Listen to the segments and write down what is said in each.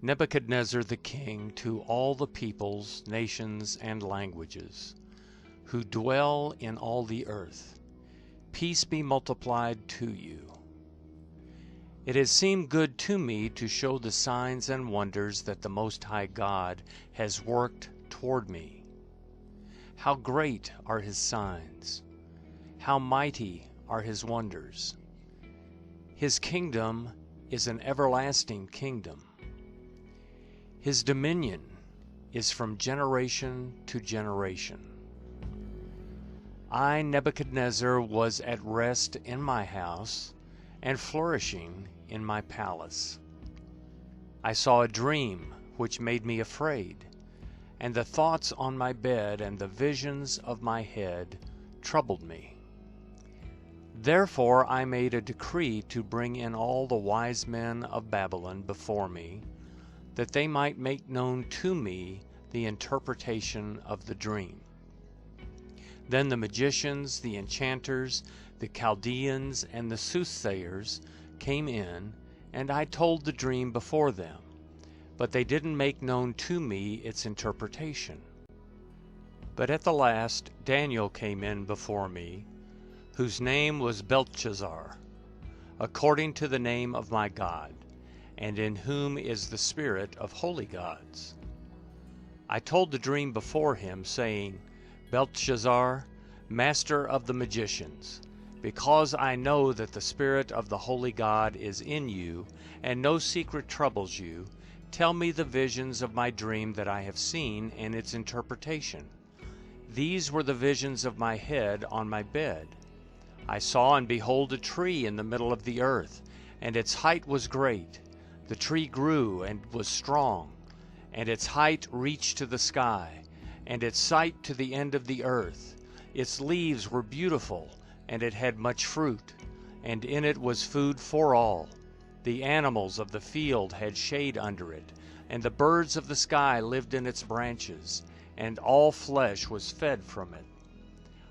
Nebuchadnezzar the king, to all the peoples, nations, and languages, who dwell in all the earth, peace be multiplied to you. It has seemed good to me to show the signs and wonders that the Most High God has worked toward me. How great are his signs! How mighty are his wonders! His kingdom is an everlasting kingdom. His dominion is from generation to generation. I, Nebuchadnezzar, was at rest in my house and flourishing in my palace. I saw a dream which made me afraid, and the thoughts on my bed and the visions of my head troubled me. Therefore I made a decree to bring in all the wise men of Babylon before me, that they might make known to me the interpretation of the dream. Then the magicians, the enchanters, the Chaldeans, and the soothsayers came in, and I told the dream before them, but they didn't make known to me its interpretation. But at the last Daniel came in before me, whose name was Belteshazzar, according to the name of my God, and in whom is the spirit of holy gods. I told the dream before him, saying, Belteshazzar, master of the magicians, because I know that the spirit of the holy God is in you, and no secret troubles you, tell me the visions of my dream that I have seen and its interpretation. These were the visions of my head on my bed. I saw and behold a tree in the middle of the earth, and its height was great. The tree grew and was strong, and its height reached to the sky, and its sight to the end of the earth. Its leaves were beautiful, and it had much fruit, and in it was food for all. The animals of the field had shade under it, and the birds of the sky lived in its branches, and all flesh was fed from it.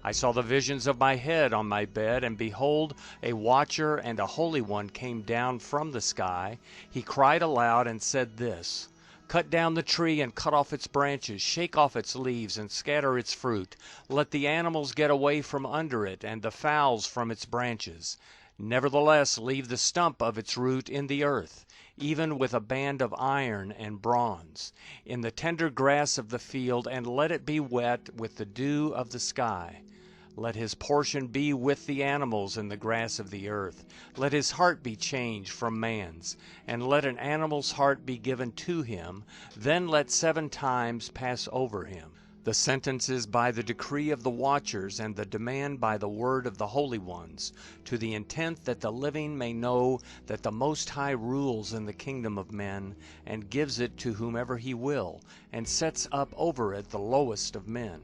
I saw the visions of my head on my bed, and behold, a watcher and a holy one came down from the sky. He cried aloud and said this, Cut down the tree and cut off its branches, shake off its leaves and scatter its fruit. Let the animals get away from under it, and the fowls from its branches. Nevertheless, leave the stump of its root in the earth, even with a band of iron and bronze, in the tender grass of the field, and let it be wet with the dew of the sky. Let his portion be with the animals in the grass of the earth. Let his heart be changed from man's, and let an animal's heart be given to him. Then let 7 times pass over him. The sentence is by the decree of the watchers, and the demand by the word of the holy ones, to the intent that the living may know that the Most High rules in the kingdom of men, and gives it to whomever he will, and sets up over it the lowest of men.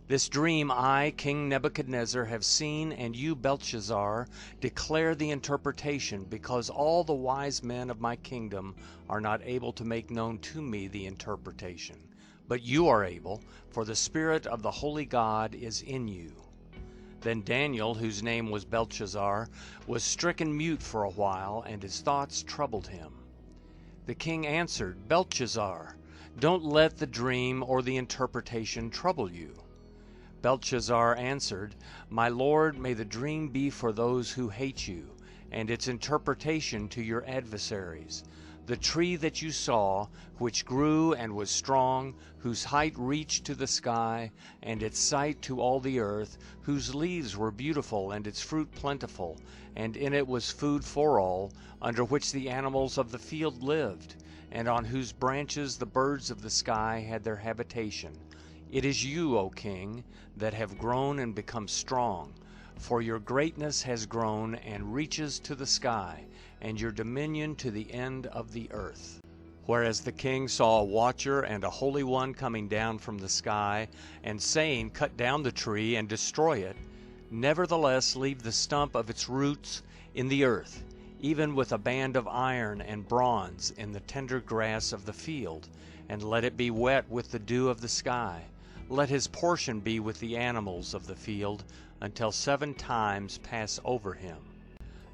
This dream I, King Nebuchadnezzar, have seen, and you, Belteshazzar, declare the interpretation, because all the wise men of my kingdom are not able to make known to me the interpretation. But you are able, for the spirit of the holy God is in you. Then Daniel, whose name was Belteshazzar, was stricken mute for a while, and his thoughts troubled him. The king answered, Belteshazzar, don't let the dream or the interpretation trouble you. Belteshazzar answered, My lord, may the dream be for those who hate you, and its interpretation to your adversaries. The tree that you saw, which grew and was strong, whose height reached to the sky, and its sight to all the earth, whose leaves were beautiful and its fruit plentiful, and in it was food for all, under which the animals of the field lived, and on whose branches the birds of the sky had their habitation. It is you, O king, that have grown and become strong, for your greatness has grown and reaches to the sky, and your dominion to the end of the earth. Whereas the king saw a watcher and a holy one coming down from the sky, and saying, Cut down the tree and destroy it, nevertheless leave the stump of its roots in the earth, even with a band of iron and bronze in the tender grass of the field, and let it be wet with the dew of the sky. Let his portion be with the animals of the field, until 7 times pass over him.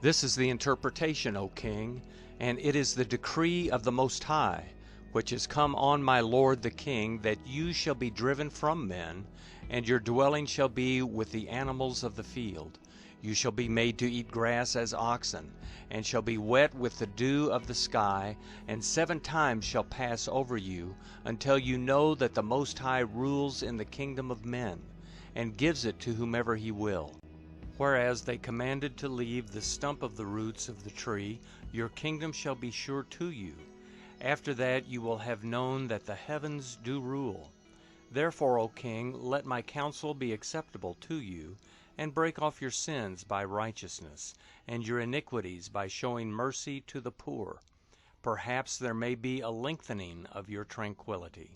This is the interpretation, O king, and it is the decree of the Most High, which is come on my lord the king, that you shall be driven from men, and your dwelling shall be with the animals of the field. You shall be made to eat grass as oxen, and shall be wet with the dew of the sky, and 7 times shall pass over you, until you know that the Most High rules in the kingdom of men, and gives it to whomever he will. Whereas they commanded to leave the stump of the roots of the tree, your kingdom shall be sure to you. After that you will have known that the heavens do rule. Therefore, O king, let my counsel be acceptable to you, and break off your sins by righteousness, and your iniquities by showing mercy to the poor. Perhaps there may be a lengthening of your tranquility.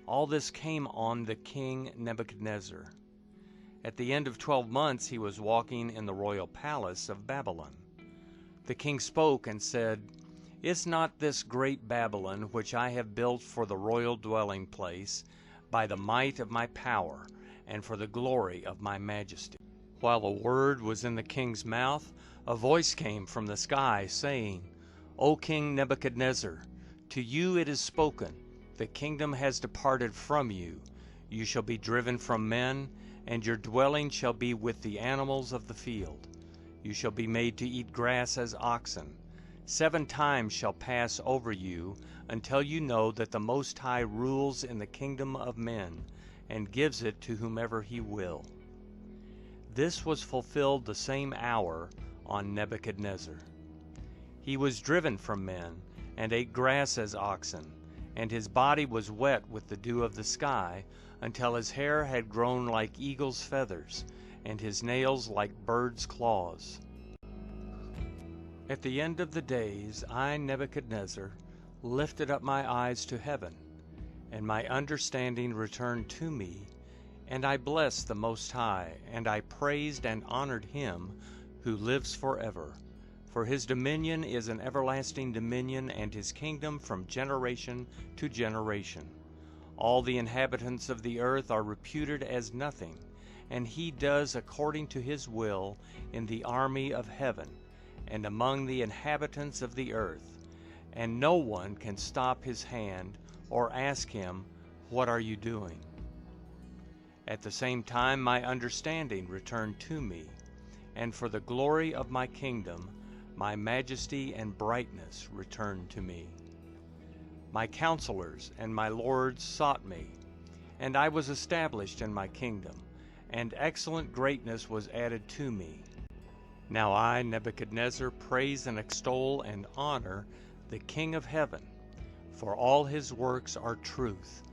All this came on the king Nebuchadnezzar. At the end of 12 months he was walking in the royal palace of Babylon. The king spoke and said, Is not this great Babylon, which I have built for the royal dwelling place, by the might of my power, and for the glory of my majesty? While a word was in the king's mouth, a voice came from the sky, saying, O King Nebuchadnezzar, to you it is spoken, the kingdom has departed from you. You shall be driven from men, and your dwelling shall be with the animals of the field. You shall be made to eat grass as oxen. 7 times shall pass over you, until you know that the Most High rules in the kingdom of men, and gives it to whomever he will. This was fulfilled the same hour on Nebuchadnezzar. He was driven from men, and ate grass as oxen, and his body was wet with the dew of the sky, until his hair had grown like eagle's feathers, and his nails like birds' claws. At the end of the days, I, Nebuchadnezzar, lifted up my eyes to heaven, and my understanding returned to me, and I blessed the Most High, and I praised and honored him who lives forever. For his dominion is an everlasting dominion, and his kingdom from generation to generation. All the inhabitants of the earth are reputed as nothing, and he does according to his will in the army of heaven, and among the inhabitants of the earth, and no one can stop his hand or ask him, What are you doing? At the same time my understanding returned to me, and for the glory of my kingdom my majesty and brightness returned to me. My counselors and my lords sought me, and I was established in my kingdom, and excellent greatness was added to me. Now I, Nebuchadnezzar, praise and extol and honor the King of heaven, for all his works are truth,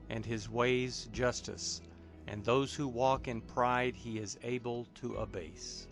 and his ways justice, and those who walk in pride he is able to abase.